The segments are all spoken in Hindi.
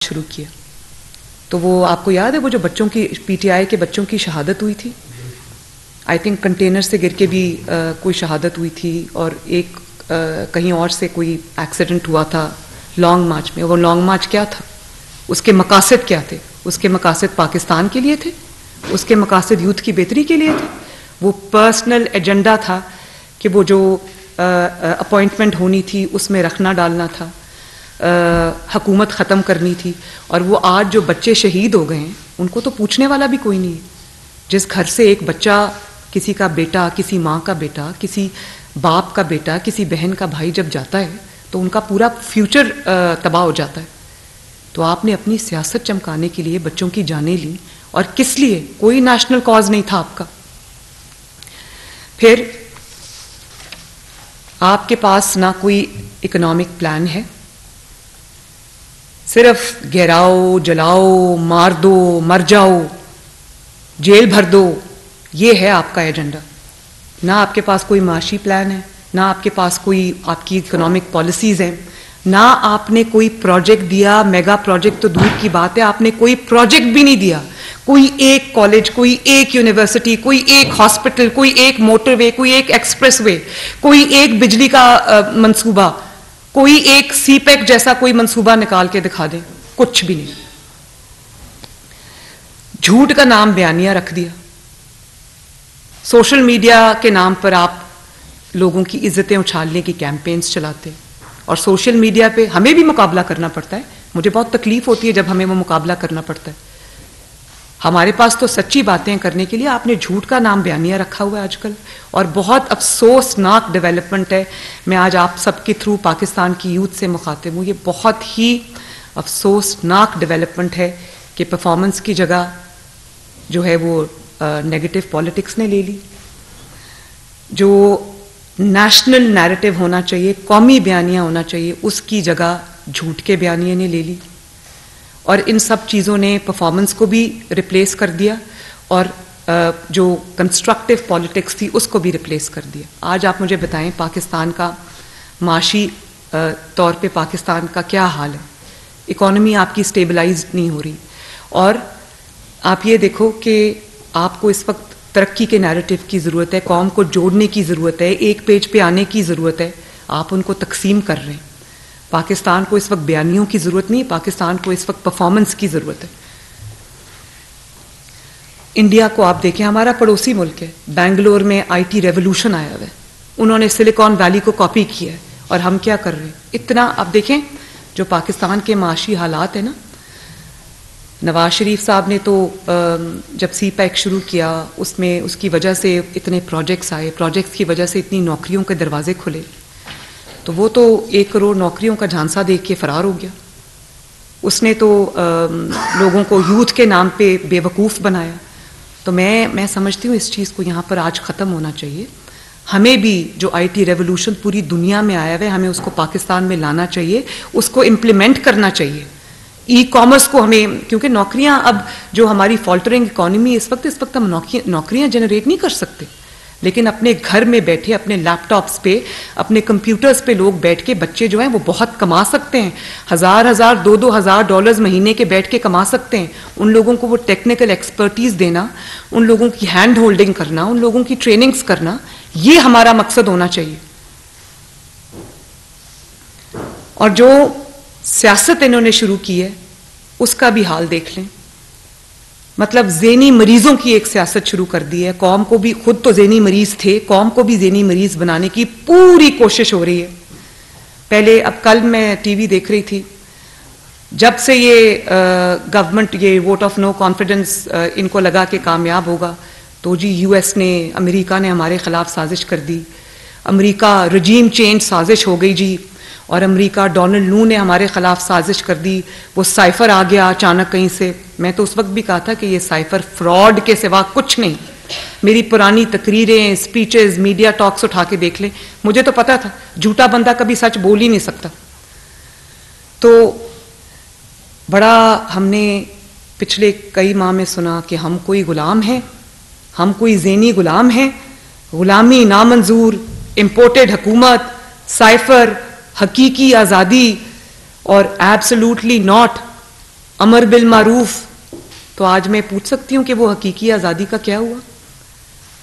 शुरू किया। तो वो आपको याद है वो जो बच्चों की पीटीआई के बच्चों की शहादत हुई थी, आई थिंक कंटेनर से गिर के भी कोई शहादत हुई थी, और एक कहीं और से कोई एक्सीडेंट हुआ था लॉन्ग मार्च में। वो लॉन्ग मार्च क्या था, उसके मकासद क्या थे? उसके मकासद पाकिस्तान के लिए थे, उसके मकासद यूथ की बेहतरी के लिए थे। वो पर्सनल एजेंडा था कि वो जो अपॉइंटमेंट होनी थी उसमें रखना डालना था, हुकूमत ख़त्म करनी थी। और वो आज जो बच्चे शहीद हो गए हैं उनको तो पूछने वाला भी कोई नहीं है। जिस घर से एक बच्चा, किसी का बेटा, किसी माँ का बेटा, किसी बाप का बेटा, किसी बहन का भाई जब जाता है तो उनका पूरा फ्यूचर तबाह हो जाता है। तो आपने अपनी सियासत चमकाने के लिए बच्चों की जानें ली, और किस लिए? कोई नेशनल कॉज नहीं था आपका। फिर आपके पास ना कोई इकोनॉमिक प्लान है, सिर्फ गिराओ, जलाओ, मार दो, मर जाओ, जेल भर दो, ये है आपका एजेंडा। ना आपके पास कोई माशी प्लान है, ना आपके पास कोई आपकी इकोनॉमिक पॉलिसीज हैं, ना आपने कोई प्रोजेक्ट दिया। मेगा प्रोजेक्ट तो दूर की बात है, आपने कोई प्रोजेक्ट भी नहीं दिया। कोई एक कॉलेज, कोई एक यूनिवर्सिटी, कोई एक हॉस्पिटल, कोई एक मोटरवे, कोई एक एक्सप्रेसवे, कोई एक बिजली का मंसूबा, कोई एक सीपेक जैसा कोई मंसूबा निकाल के दिखा दें, कुछ भी नहीं। झूठ का नाम बयानिया रख दिया। सोशल मीडिया के नाम पर आप लोगों की इज्जतें उछालने की कैंपेन्स चलाते, और सोशल मीडिया पे हमें भी मुकाबला करना पड़ता है। मुझे बहुत तकलीफ होती है जब हमें वो मुकाबला करना पड़ता है। हमारे पास तो सच्ची बातें करने के लिए आपने झूठ का नाम बयानिया रखा हुआ है आजकल, और बहुत अफसोसनाक डेवलपमेंट है। मैं आज आप सबके थ्रू पाकिस्तान की यूथ से मुखातिब हूँ। ये बहुत ही अफसोसनाक डेवलपमेंट है कि परफॉर्मेंस की जगह जो है वो नेगेटिव पॉलिटिक्स ने ले ली। जो नेशनल नैरेटिव होना चाहिए, कौमी बयानिया होना चाहिए, उसकी जगह झूठ के बयानिए ने ले ली। और इन सब चीज़ों ने परफॉर्मेंस को भी रिप्लेस कर दिया, और जो कंस्ट्रक्टिव पॉलिटिक्स थी उसको भी रिप्लेस कर दिया। आज आप मुझे बताएं पाकिस्तान का माशी तौर पे पाकिस्तान का क्या हाल है? इकॉनमी आपकी स्टेबलाइज नहीं हो रही, और आप ये देखो कि आपको इस वक्त तरक्की के नैरेटिव की ज़रूरत है, कौम को जोड़ने की ज़रूरत है, एक पेज पे आने की ज़रूरत है। आप उनको तकसीम कर रहे हैं। पाकिस्तान को इस वक्त बयानियों की ज़रूरत नहीं, पाकिस्तान को इस वक्त परफॉर्मेंस की ज़रूरत है। इंडिया को आप देखें, हमारा पड़ोसी मुल्क है। बेंगलोर में आईटी रेवोल्यूशन आया हुआ है, उन्होंने सिलिकॉन वैली को कॉपी किया है, और हम क्या कर रहे हैं? इतना आप देखें जो पाकिस्तान के माशी हालात है ना। नवाज शरीफ साहब ने तो जब सीपैक शुरू किया उसमें उसकी वजह से इतने प्रोजेक्ट्स आए, प्रोजेक्ट्स की वजह से इतनी नौकरियों के दरवाजे खुले, तो वो तो 1 करोड़ नौकरियों का झांसा देख के फरार हो गया। उसने तो लोगों को यूथ के नाम पे बेवकूफ़ बनाया। तो मैं समझती हूँ इस चीज़ को यहाँ पर आज ख़त्म होना चाहिए। हमें भी जो आईटी रेवोल्यूशन पूरी दुनिया में आया है, हमें उसको पाकिस्तान में लाना चाहिए, उसको इम्प्लीमेंट करना चाहिए। ई कॉमर्स को हमें, क्योंकि नौकरियां अब जो हमारी फॉल्टरिंग इकोनॉमी इस वक्त हम नौकरियां जनरेट नहीं कर सकते, लेकिन अपने घर में बैठे, अपने लैपटॉप्स पे, अपने कंप्यूटर्स पे लोग बैठ के, बच्चे जो हैं वो बहुत कमा सकते हैं। 1000 2 हज़ार डॉलर्स महीने के बैठ के कमा सकते हैं। उन लोगों को वो टेक्निकल एक्सपर्टीज देना, उन लोगों की हैंड होल्डिंग करना, उन लोगों की ट्रेनिंग्स करना, ये हमारा मकसद होना चाहिए। और जो सियासत इन्होंने शुरू की है उसका भी हाल देख लें। मतलब ज़ेनी मरीजों की एक सियासत शुरू कर दी है। कौम को भी, खुद तो ज़ेनी मरीज थे, कौम को भी ज़ेनी मरीज बनाने की पूरी कोशिश हो रही है। पहले, अब कल मैं टीवी देख रही थी, जब से ये गवर्नमेंट ये वोट ऑफ नो कॉन्फिडेंस इनको लगा कि कामयाब होगा, तो जी यूएस ने, अमेरिका ने हमारे खिलाफ साजिश कर दी। अमेरिका रजीम चेंज साजिश हो गई जी, और अमेरिका, डोनाल्ड लू ने हमारे खिलाफ साजिश कर दी। वो साइफर आ गया अचानक कहीं से। मैं तो उस वक्त भी कहा था कि ये साइफर फ्रॉड के सिवा कुछ नहीं। मेरी पुरानी तकरीरें, स्पीचेस, मीडिया टॉक्स उठा के देख लें, मुझे तो पता था झूठा बंदा कभी सच बोल ही नहीं सकता। तो बड़ा हमने पिछले कई माह में सुना कि हम कोई गुलाम हैं, हम कोई ज़ेनी गुलाम हैं, गुलामी नामंजूर, इम्पोर्टेड हुकूमत, साइफर, हकीकी आज़ादी, और एब्सोल्युटली नॉट। अमर बिल मारूफ, तो आज मैं पूछ सकती हूं कि वो हकीकी आज़ादी का क्या हुआ?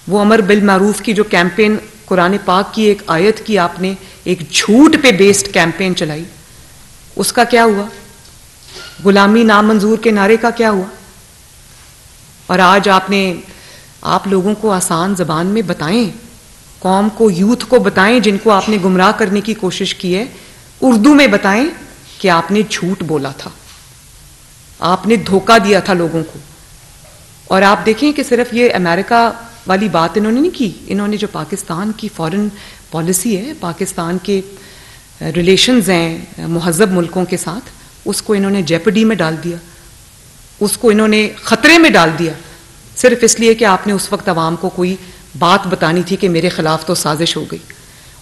वो अमर बिल मारूफ की जो कैंपेन, कुरान पाक की एक आयत की आपने एक झूठ पे बेस्ड कैंपेन चलाई, उसका क्या हुआ? गुलामी नामंजूर के नारे का क्या हुआ? और आज आप लोगों को आसान जबान में बताएं, कौम को, यूथ को बताएं जिनको आपने गुमराह करने की कोशिश की है, उर्दू में बताएं कि आपने झूठ बोला था, आपने धोखा दिया था लोगों को। और आप देखें कि सिर्फ ये अमेरिका वाली बात इन्होंने नहीं की, इन्होंने जो पाकिस्तान की फॉरेन पॉलिसी है, पाकिस्तान के रिलेशंस हैं मुहज़्ज़ब मुल्कों के साथ, उसको इन्होंने जेपडी में डाल दिया, उसको इन्होंने खतरे में डाल दिया, सिर्फ इसलिए कि आपने उस वक्त अवाम को कोई बात बतानी थी कि मेरे खिलाफ तो साजिश हो गई।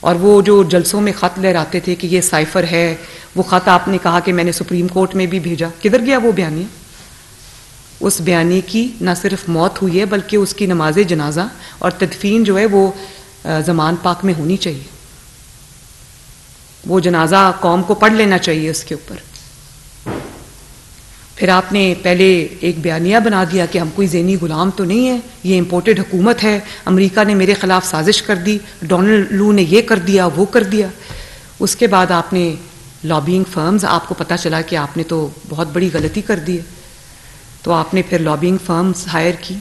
और वो जो जलसों में ख़त लहराते थे कि ये साइफर है, वो ख़त आपने कहा कि मैंने सुप्रीम कोर्ट में भी भेजा, किधर गया वो बयानिया? उस बयानी की न सिर्फ मौत हुई है बल्कि उसकी नमाज जनाजा और तदफीन जो है वो ज़मान पाक में होनी चाहिए। वो जनाजा कौम को पढ़ लेना चाहिए उसके ऊपर। फिर आपने पहले एक बयानिया बना दिया कि हम कोई ज़ेनी गुलाम तो नहीं है, ये इम्पोर्टेड हुकूमत है, अमेरिका ने मेरे खिलाफ साजिश कर दी, डोनाल्ड लू ने ये कर दिया, वो कर दिया। उसके बाद आपने लॉबिंग फर्म्स, आपको पता चला कि आपने तो बहुत बड़ी गलती कर दी है, तो आपने फिर लॉबिंग फर्म्स हायर की,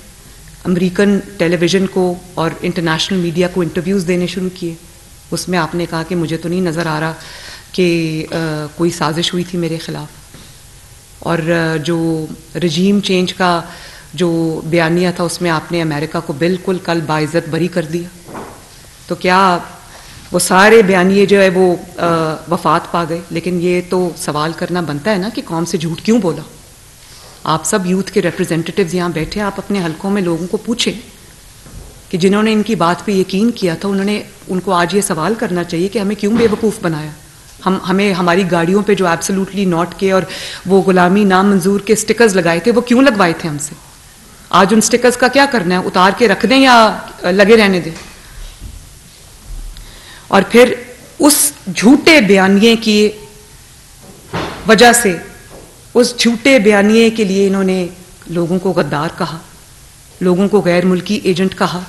अमेरिकन टेलीविज़न को और इंटरनेशनल मीडिया को इंटरव्यूज़ देने शुरू किए। उसमें आपने कहा कि मुझे तो नहीं नज़र आ रहा कि कोई साजिश हुई थी मेरे ख़िलाफ़। और जो रजीम चेंज का जो बयानिया था उसमें आपने अमेरिका को बिल्कुल कल बाइज़्ज़त बरी कर दिया। तो क्या वो सारे बयानिए जो है वो वफात पा गए? लेकिन ये तो सवाल करना बनता है ना कि कौम से झूठ क्यों बोला? आप सब यूथ के रिप्रेजेंटेटिव्स यहाँ बैठे, आप अपने हलकों में लोगों को पूछें कि जिन्होंने इनकी बात पे यकीन किया था, उनको आज ये सवाल करना चाहिए कि हमें क्यों बेवकूफ़ बनाया। हमें हमारी गाड़ियों पे जो एब्सोल्युटली नॉट के और वो गुलामी नामंजूर के स्टिकर्स लगाए थे, वो क्यों लगवाए थे हमसे? आज उन स्टिकर्स का क्या करना है? उतार के रख दें या लगे रहने दें? और फिर उस झूठे बयानिए की वजह से, उस झूठे बयानिए के लिए इन्होंने लोगों को गद्दार कहा, लोगों को गैर मुल्की एजेंट कहा,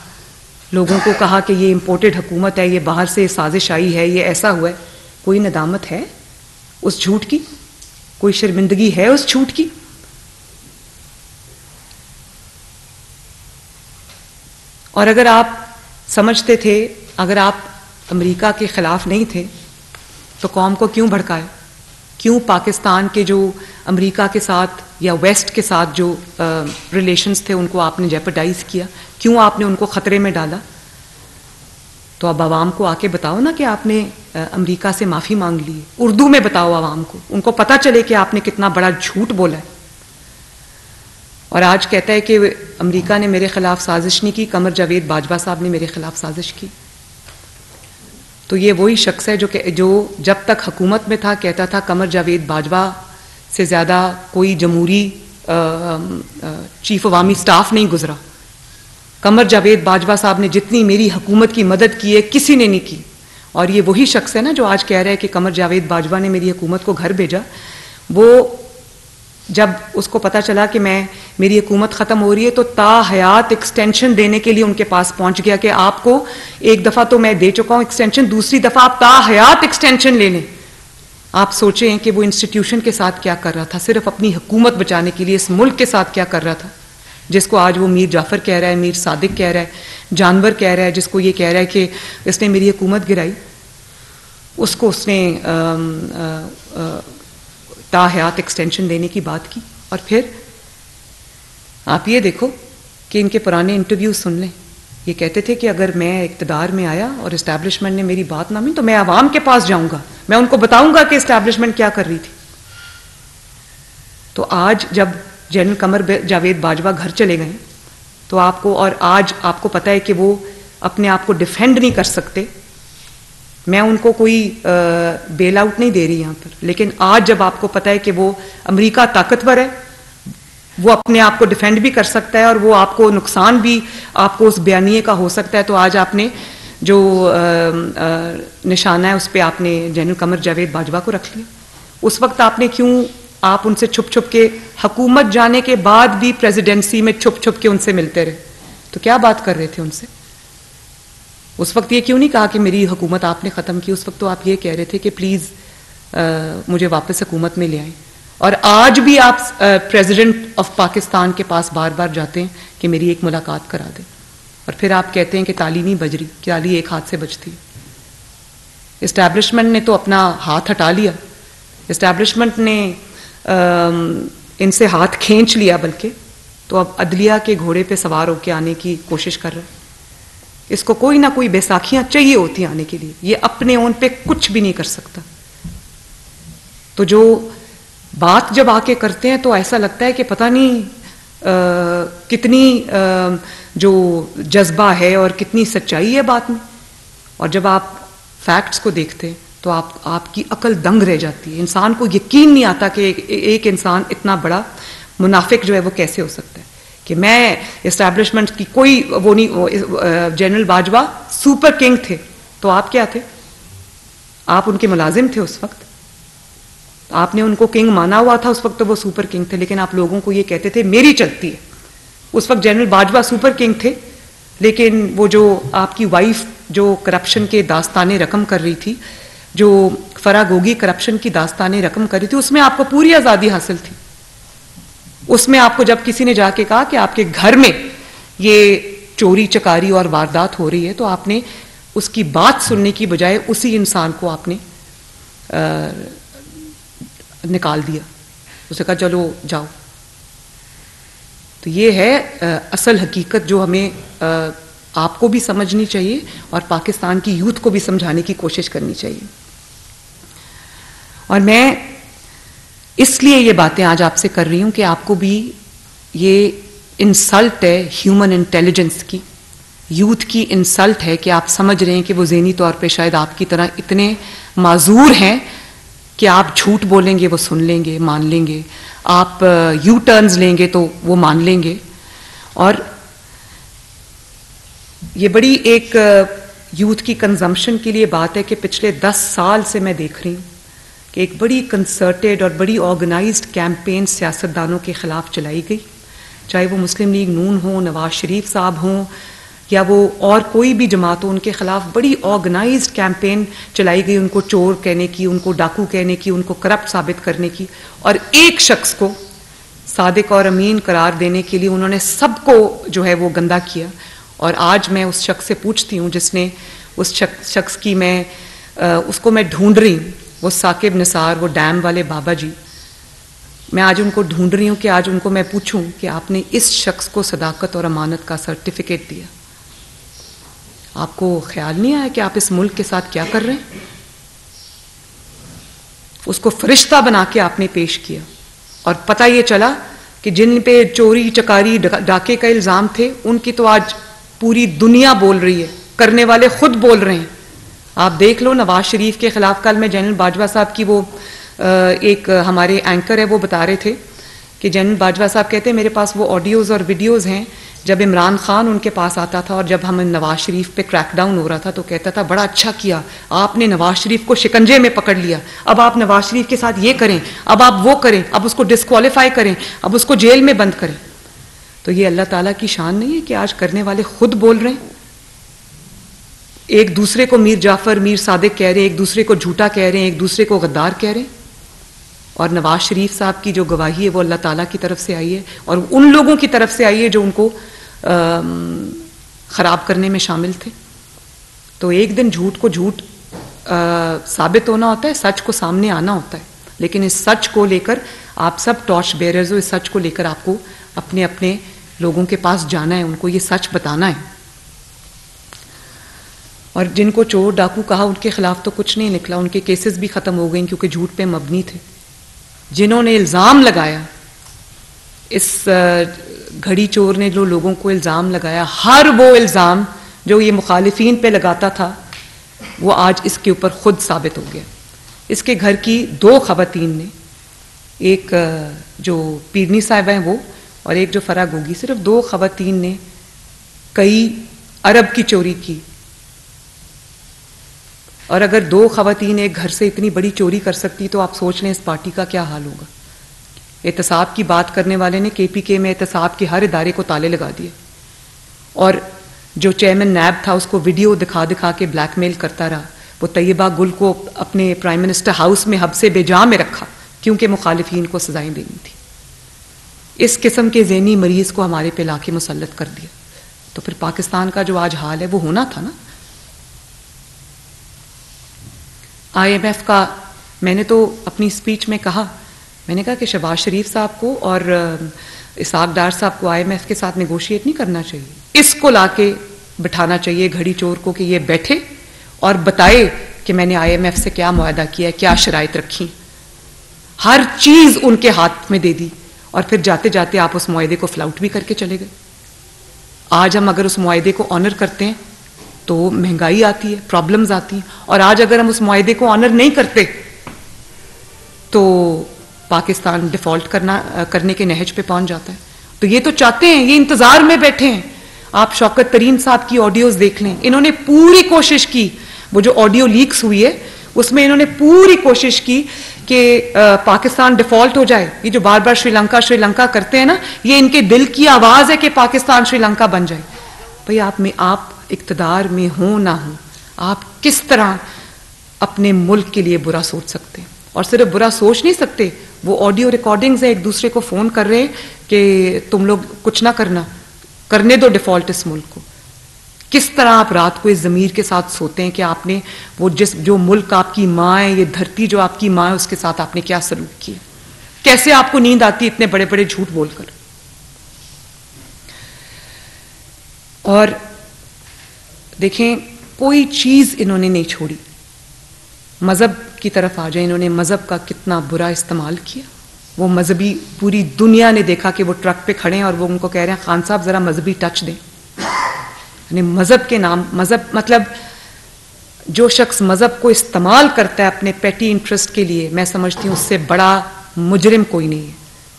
लोगों को कहा कि ये इम्पोर्टेड हुकूमत है, ये बाहर से साजिश आई है, ये ऐसा हुआ है। कोई नदामत है उस झूठ की? कोई शर्मिंदगी है उस झूठ की? और अगर आप समझते थे, अगर आप अमेरिका के खिलाफ नहीं थे, तो कौम को क्यों भड़काए? क्यों पाकिस्तान के जो अमेरिका के साथ या वेस्ट के साथ जो रिलेशंस थे उनको आपने जेपरडाइज किया? क्यों आपने उनको खतरे में डाला? तो अब आवाम को आके बताओ ना कि आपने अमेरिका से माफ़ी मांग ली। उर्दू में बताओ आवाम को, उनको पता चले कि आपने कितना बड़ा झूठ बोला है। और आज कहता है कि अमेरिका ने मेरे खिलाफ साजिश नहीं की, कमर जावेद बाजवा साहब ने मेरे खिलाफ साजिश की। तो ये वही शख्स है जो जब तक हुकूमत में था कहता था कमर जावेद बाजवा से ज़्यादा कोई जमहूरी चीफ अवामी स्टाफ नहीं गुजरा। कमर जावेद बाजवा साहब ने जितनी मेरी हुकूमत की मदद की है किसी ने नहीं की। और ये वही शख्स है ना जो आज कह रहा है कि कमर जावेद बाजवा ने मेरी हुकूमत को घर भेजा। वो जब उसको पता चला कि मेरी हुकूमत ख़त्म हो रही है तो ताहयात एक्सटेंशन देने के लिए उनके पास पहुंच गया कि आपको एक दफ़ा तो मैं दे चुका हूं एक्सटेंशन, दूसरी दफ़ा आप ताहयात एक्सटेंशन ले लें। आप सोचें कि वो इंस्टीट्यूशन के साथ क्या कर रहा था, सिर्फ अपनी हुकूमत बचाने के लिए इस मुल्क के साथ क्या कर रहा था, जिसको आज वो मीर जाफ़र कह रहा है, मीर सादिक कह रहा है, जानवर कह रहा है, जिसको ये कह रहा है कि इसने मेरी हुकूमत गिराई, उसको उसने ताहयात एक्सटेंशन देने की बात की। और फिर आप ये देखो कि इनके पुराने इंटरव्यू सुन लें। ये कहते थे कि अगर मैं इक़्तिदार में आया और इस्टेब्लिशमेंट ने मेरी बात ना मानी तो मैं आवाम के पास जाऊंगा, मैं उनको बताऊंगा कि इस्टेब्लिशमेंट क्या कर रही थी। तो आज जब जनरल कमर जावेद बाजवा घर चले गए तो आज आपको पता है कि वो अपने आप को डिफेंड नहीं कर सकते। मैं उनको कोई बेल आउट नहीं दे रही यहाँ पर, लेकिन आज जब आपको पता है कि वो अमेरिका ताकतवर है, वो अपने आप को डिफेंड भी कर सकता है और वो आपको नुकसान भी आपको उस बयानिए का हो सकता है, तो आज आपने जो निशाना है उस पर आपने जनरल कमर जावेद बाजवा को रख लिया। उस वक्त आपने क्यों आप उनसे छुप छुप के, हुकूमत जाने के बाद भी प्रेसिडेंसी में छुप छुप के उनसे मिलते रहे, तो क्या बात कर रहे थे उनसे? उस वक्त ये क्यों नहीं कहा कि मेरी हुकूमत आपने ख़त्म की? उस वक्त तो आप ये कह रहे थे कि प्लीज़ मुझे वापस हुकूमत में ले आएं। और आज भी आप प्रेसिडेंट ऑफ पाकिस्तान के पास बार बार जाते हैं कि मेरी एक मुलाकात करा दें, और फिर आप कहते हैं कि ताली नहीं बज रही, कि ताली एक हाथ से बजती है। इस्टेब्लिशमेंट ने तो अपना हाथ हटा लिया, इस्टेब्लिशमेंट ने इनसे हाथ खींच लिया, बल्कि तो अब अदलिया के घोड़े पे सवार होकर आने की कोशिश कर रहा है। इसको कोई ना कोई बैसाखियां चाहिए होती आने के लिए, ये अपने ओन पे कुछ भी नहीं कर सकता। तो जो बात जब आके करते हैं तो ऐसा लगता है कि पता नहीं कितनी जो जज्बा है और कितनी सच्चाई है बात में, और जब आप फैक्ट्स को देखते हैं तो आपकी अकल दंग रह जाती है। इंसान को यकीन नहीं आता कि एक इंसान इतना बड़ा मुनाफिक जो है वो कैसे हो सकता है। कि मैं इस्टेब्लिशमेंट की कोई वो नहीं, जनरल बाजवा सुपर किंग थे, तो आप क्या थे? आप उनके मुलाजिम थे उस वक्त, आपने उनको किंग माना हुआ था उस वक्त, तो वो सुपर किंग थे। लेकिन आप लोगों को ये कहते थे मेरी चलती है। उस वक्त जनरल बाजवा सुपर किंग थे, लेकिन वो जो आपकी वाइफ जो करप्शन के दास्ताने रकम कर रही थी, जो फरा गोगी करप्शन की दास्ताने रकम कर रही थी, उसमें आपको पूरी आज़ादी हासिल थी। उसमें आपको जब किसी ने जाके कहा कि आपके घर में ये चोरी चकारी और वारदात हो रही है, तो आपने उसकी बात सुनने की बजाय उसी इंसान को आपने निकाल दिया, उसे कहा चलो जाओ। तो ये है असल हकीकत जो हमें आपको भी समझनी चाहिए और पाकिस्तान की यूथ को भी समझाने की कोशिश करनी चाहिए। और मैं इसलिए ये बातें आज आपसे कर रही हूं कि आपको भी ये इंसल्ट है ह्यूमन इंटेलिजेंस की, यूथ की इंसल्ट है कि आप समझ रहे हैं कि वो ज़हनी तौर पे शायद आपकी तरह इतने माजूर हैं कि आप झूठ बोलेंगे वो सुन लेंगे, मान लेंगे, आप यू टर्न्स लेंगे तो वो मान लेंगे। और ये बड़ी एक यूथ की कंजम्पशन के लिए बात है कि पिछले 10 साल से मैं देख रही हूँ कि एक बड़ी कंसर्टेड और बड़ी ऑर्गेनाइज्ड कैंपेन सियासतदानों के खिलाफ चलाई गई, चाहे वो मुस्लिम लीग नून हो, नवाज शरीफ साहब हों, या वो और कोई भी जमात हो, उनके खिलाफ बड़ी ऑर्गेनाइज्ड कैंपेन चलाई गई, उनको चोर कहने की, उनको डाकू कहने की, उनको करप्ट साबित करने की, और एक शख्स को सादिक और अमीन करार देने के लिए उन्होंने सबको जो है वो गंदा किया। और आज मैं उस शख्स से पूछती हूँ जिसने उस शख्स की उसको मैं ढूंढ रही हूँ, वो साकिब निसार, वो डैम वाले बाबा जी, मैं आज उनको ढूंढ रही हूँ कि आज उनको मैं पूछूं कि आपने इस शख्स को सदाकत और अमानत का सर्टिफिकेट दिया, आपको ख्याल नहीं आया कि आप इस मुल्क के साथ क्या कर रहे हैं? उसको फरिश्ता बना के आपने पेश किया, और पता ये चला कि जिन पे चोरी चकारी डाके का इल्जाम थे उनकी तो आज पूरी दुनिया बोल रही है, करने वाले खुद बोल रहे हैं। आप देख लो नवाज शरीफ के खिलाफ, कल मैं जनरल बाजवा साहब की वो एक हमारे एंकर है वो बता रहे थे कि जनरल बाजवा साहब कहते हैं मेरे पास वो ऑडियोज़ और वीडियोज़ हैं जब इमरान खान उनके पास आता था और जब हम नवाज शरीफ पे क्रैकडाउन हो रहा था, तो कहता था बड़ा अच्छा किया आपने नवाज शरीफ को शिकंजे में पकड़ लिया, अब आप नवाज शरीफ के साथ ये करें, अब आप वो करें, अब उसको डिस्क्वालीफाई करें, अब उसको जेल में बंद करें। तो ये अल्लाह ताला की शान नहीं है कि आज करने वाले खुद बोल रहे हैं, एक दूसरे को मीर जाफर मीर सादिक कह रहे हैं, एक दूसरे को झूठा कह रहे हैं, एक दूसरे को गद्दार कह रहे हैं। और नवाज शरीफ साहब की जो गवाही है वो अल्लाह ताला की तरफ से आई है और उन लोगों की तरफ से आई है जो उनको खराब करने में शामिल थे। तो एक दिन झूठ को झूठ साबित होना होता है, सच को सामने आना होता है, लेकिन इस सच को लेकर आप सब टॉर्च बेयरर्स हो, इस सच को लेकर आपको अपने अपने लोगों के पास जाना है, उनको ये सच बताना है। और जिनको चोर डाकू कहा उनके खिलाफ तो कुछ नहीं निकला, उनके केसेस भी खत्म हो गए क्योंकि झूठ पे मबनी थे। जिन्होंने इल्जाम लगाया, इस घड़ी चोर ने जो लोगों को इल्जाम लगाया, हर वो इल्जाम जो ये मुखालिफिन पे लगाता था वो आज इसके ऊपर खुद साबित हो गया। इसके घर की 2 खवातीन ने, एक जो पीरनी साहिबा हैं वो और एक जो फरा गोगी, सिर्फ 2 खवातीन ने कई अरब की चोरी की। और अगर 2 खवातीन एक घर से इतनी बड़ी चोरी कर सकती तो आप सोच लें इस पार्टी का क्या हाल होगा। एहतसाब की बात करने वाले ने KPK में एहतसाब के हर इदारे को ताले लगा दिए, और जो चेयरमैन नैब था उसको वीडियो दिखा दिखा के ब्लैकमेल करता रहा। वो तैयबा गुल को अपने प्राइम मिनिस्टर हाउस में हब्से बेजा में रखा क्योंकि मुखालिफिन को सजाएं देनी थी। इस किस्म के ज़हनी मरीज को हमारे पे लाके मुसल्लत कर दिया। तो फिर पाकिस्तान का जो आज हाल है वो होना था ना। IMF का मैंने तो अपनी स्पीच में कहा, मैंने कहा कि शहबाज शरीफ साहब को और इसाक डार साहब को IMF के साथ नेगोशिएट नहीं करना चाहिए, इसको लाके बिठाना चाहिए घड़ी चोर को कि ये बैठे और बताए कि मैंने IMF से क्या मुआहदा किया है, क्या शराइत रखी, हर चीज उनके हाथ में दे दी, और फिर जाते जाते आप उस मुआहदे को फ्लाउट भी करके चले गए। आज हम अगर उस मुआहदे को ऑनर करते हैं तो महंगाई आती है, प्रॉब्लम्स आती हैं, और आज अगर हम उस मुआहदे को ऑनर नहीं करते तो पाकिस्तान डिफॉल्ट करने के नहज पे पहुंच जाता है। तो ये तो चाहते हैं, ये इंतजार में बैठे हैं। आप शौकत तरीन साहब की ऑडियोज देख लें, इन्होंने पूरी कोशिश की, वो जो ऑडियो लीक्स हुई है उसमें इन्होंने पूरी कोशिश की कि पाकिस्तान डिफॉल्ट हो जाए। ये जो बार बार श्रीलंका करते हैं ना, ये इनके दिल की आवाज है कि पाकिस्तान श्रीलंका बन जाए। भाई आप इक्तदार में हो ना हो, आप किस तरह अपने मुल्क के लिए बुरा सोच सकते हैं? और सिर्फ बुरा सोच नहीं सकते, वो ऑडियो रिकॉर्डिंग्स है, एक दूसरे को फोन कर रहे हैं कि तुम लोग कुछ ना करना, करने दो डिफॉल्ट इस मुल्क को। किस तरह आप रात को इस ज़मीर के साथ सोते हैं कि आपने वो जो मुल्क आपकी माँ है, ये धरती जो आपकी माँ है, उसके साथ आपने क्या सलूक किया? कैसे आपको नींद आती इतने बड़े बड़े झूठ बोलकर? और देखें, कोई चीज इन्होंने नहीं छोड़ी। मजहब की तरफ आ जाए, इन्होंने मजहब का कितना बुरा इस्तेमाल किया। वो मजहबी, पूरी दुनिया ने देखा कि वो ट्रक पे खड़े हैं और वो उनको कह रहे हैं खान साहब जरा मजहबी टच दें। यानी मजहब के नाम, मजहब मतलब जो शख्स मजहब को इस्तेमाल करता है अपने पेटी इंटरेस्ट के लिए, मैं समझती हूँ उससे बड़ा मुजरिम कोई नहीं है।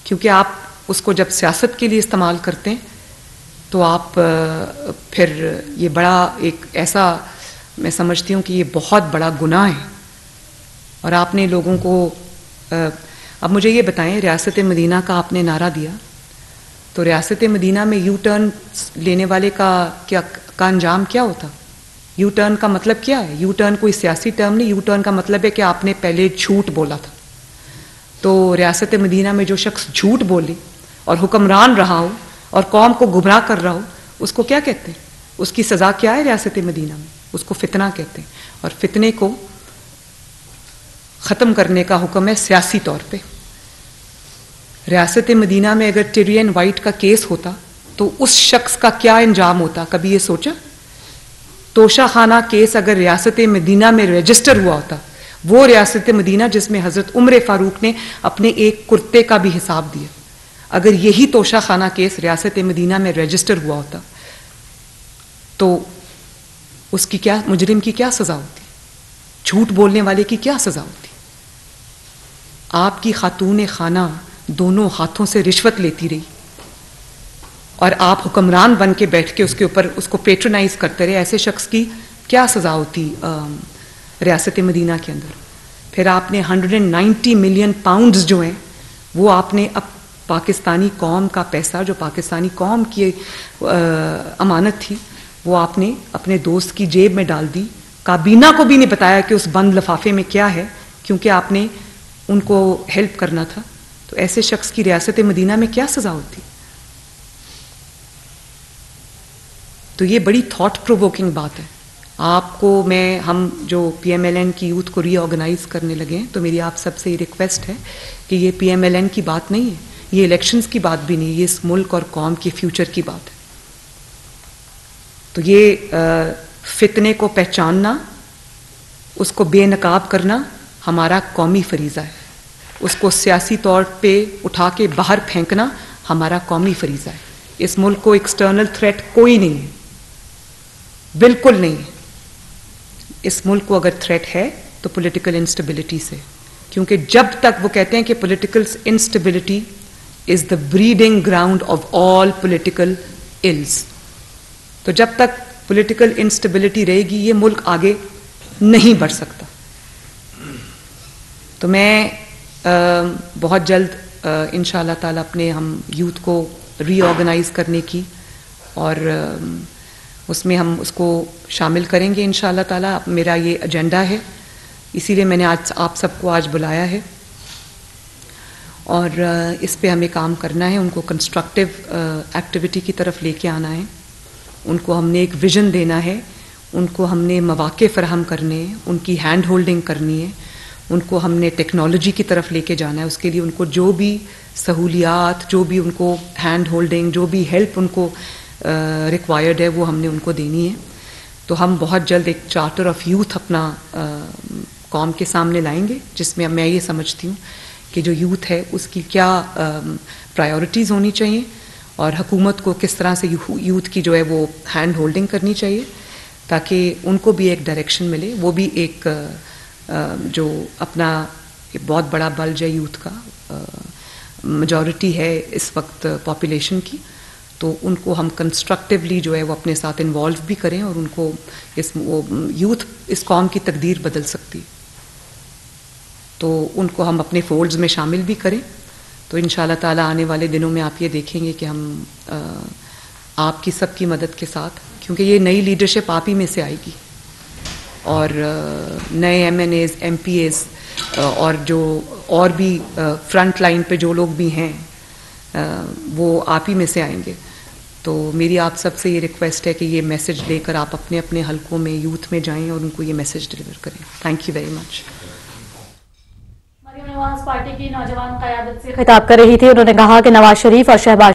क्योंकि आप उसको जब सियासत के लिए इस्तेमाल करते हैं तो आप फिर ये बड़ा एक ऐसा, मैं समझती हूँ कि ये बहुत बड़ा गुनाह है। और आपने लोगों को अब मुझे ये बताएं, रियासत मदीना का आपने नारा दिया, तो रियासत मदीना में यू टर्न लेने वाले का अंजाम क्या होता? यू टर्न का मतलब क्या है? यू टर्न कोई सियासी टर्म नहीं, यू टर्न का मतलब है कि आपने पहले झूठ बोला था। तो रियासत मदीना में जो शख्स झूठ बोले और हुक्मरान रहा हो और कौम को गुमराह कर रहा हो, उसको क्या कहते हैं? उसकी सजा क्या है रियासत मदीना में? उसको फितना कहते हैं। और फितने को ख़त्म करने का हुक्म है सियासी तौर पे। रियासत मदीना में अगर टिरियन वाइट का केस होता तो उस शख्स का क्या अंजाम होता? कभी ये सोचा? तोशा खाना केस अगर रियासत मदीना में रजिस्टर हुआ होता, वो रियासत मदीना जिसमें हज़रत उमर फारूक ने अपने एक कुर्ते का भी हिसाब दिया, अगर यही तोशा खाना केस रियासत मदीना में रजिस्टर हुआ होता तो उसकी क्या, मुजरिम की क्या सजा होती? झूठ बोलने वाले की क्या सजा होती? आपकी खातून खाना दोनों हाथों से रिश्वत लेती रही और आप हुक्मरान बन के बैठ के उसके ऊपर उसको पेट्रोनाइज करते रहे, ऐसे शख्स की क्या सजा होती रियासत मदीना के अंदर? फिर आपने 190 मिलियन पाउंड्स जो हैं वो आपने अब पाकिस्तानी कौम का पैसा, जो पाकिस्तानी कौम की अमानत थी, वो आपने अपने दोस्त की जेब में डाल दी। काबीना को भी नहीं बताया कि उस बंद लिफाफे में क्या है, क्योंकि आपने उनको हेल्प करना था। तो ऐसे शख्स की रियासत मदीना में क्या सजा होती? तो ये बड़ी थॉट प्रोवोकिंग बात है। आपको हम जो PMLN की यूथ को रीऑर्गेनाइज करने लगे हैं, तो मेरी आप सबसे ये रिक्वेस्ट है कि ये PMLN की बात नहीं है, ये इलेक्शंस की बात भी नहीं है, ये इस मुल्क और कौम के फ्यूचर की बात है। तो ये फितने को पहचानना, उसको बेनकाब करना हमारा कौमी फरीज़ा है। उसको सियासी तौर पे उठा के बाहर फेंकना हमारा कौमी फरीज़ा है। इस मुल्क को एक्सटर्नल थ्रेट कोई नहीं है, बिल्कुल नहीं है। इस मुल्क को अगर थ्रेट है तो पॉलिटिकल इंस्टेबिलिटी से, क्योंकि जब तक वो कहते हैं कि political instability is the breeding ground of all political ills, तो जब तक पॉलिटिकल इंस्टेबिलिटी रहेगी ये मुल्क आगे नहीं बढ़ सकता। तो मैं बहुत जल्द इंशाल्लाह ताला अपने हम यूथ को रीऑर्गेनाइज करने की, और उसमें हम उसको शामिल करेंगे इंशाल्लाह ताला। मेरा ये एजेंडा है, इसीलिए मैंने आज आप सबको आज बुलाया है, और इस पे हमें काम करना है। उनको कंस्ट्रक्टिव एक्टिविटी की तरफ लेके आना है, उनको हमने एक विजन देना है, उनको हमने मौके फराहम करने हैं, उनकी हैंड होल्डिंग करनी है, उनको हमने टेक्नोलॉजी की तरफ लेके जाना है। उसके लिए उनको जो भी सहूलियात, जो भी उनको हैंड होल्डिंग, जो भी हेल्प उनको रिक्वायर्ड है, वो हमने उनको देनी है। तो हम बहुत जल्द एक चार्टर ऑफ यूथ अपना कौम के सामने लाएंगे, जिसमें मैं ये समझती हूँ कि जो यूथ है उसकी क्या प्रायोरिटीज़ होनी चाहिए, और हुकूमत को किस तरह से यूथ की जो है वो हैंड होल्डिंग करनी चाहिए, ताकि उनको भी एक डायरेक्शन मिले। वो भी एक जो अपना बहुत बड़ा बल्ज है यूथ का, मेजॉरिटी है इस वक्त पॉपुलेशन की, तो उनको हम कंस्ट्रक्टिवली जो है वो अपने साथ इन्वॉल्व भी करें, और उनको यूथ इस कौम की तकदीर बदल सकती, तो उनको हम अपने फोल्ड्स में शामिल भी करें। तो इंशाल्लाह ताला आने वाले दिनों में आप ये देखेंगे कि हम आपकी सबकी मदद के साथ, क्योंकि ये नई लीडरशिप आप ही में से आएगी, और नए MNAs, MPAs और जो और भी फ्रंट लाइन पे जो लोग भी हैं वो आप ही में से आएंगे। तो मेरी आप सबसे ये रिक्वेस्ट है कि ये मैसेज लेकर आप अपने अपने हलकों में यूथ में जाएं और उनको ये मैसेज डिलीवर करें। Thank you very much. Maryam Nawaz party की नौजवान क़यादत से खिताब कर रही थी। उन्होंने कहा कि नवाज शरीफ और शहबाज